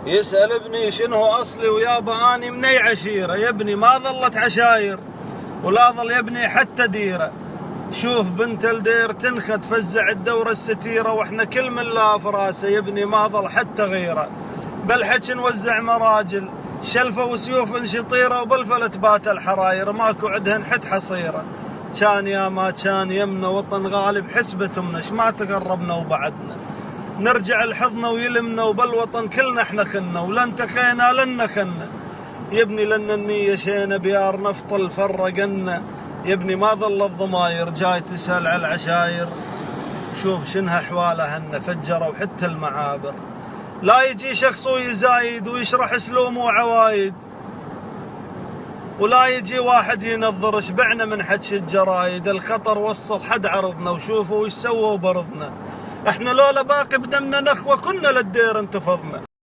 يسأل ابني شنو أصلي ويابا أني مني عشيرة. يا ابني ما ظلت عشاير ولا ظل يا ابني حتى ديرة. شوف بنت الدير تنخد فزع الدورة الستيرة، واحنا كل من لا فراسة يا ابني ما ظل حتى غيره. بالحج نوزع مراجل شلفة وسيوف شطيرة، وبالفلت بات الحراير ماكو عدهن حت حصيرة. كان يا ما كان يمنا وطن غالب حسبة منش ما تقربنا وبعدنا. نرجع لحضنا ويلمنا وبالوطن كلنا احنا خنا، ولن تخينا لن نخنا. يا ابني لن النية شينا بيار نفط فرقنا. يا ابني ما ظل الضماير جاي تسأل على العشاير. شوف شنها احوالهن فجروا حتى المعابر. لا يجي شخص ويزايد ويشرح سلومه وعوايد، ولا يجي واحد ينظر شبعنا من حدش الجرايد. الخطر وصل حد عرضنا وشوفوا وش سووا برضنا. احنا لولا باقي بدمنا نخوة كنا للدير انتفضنا.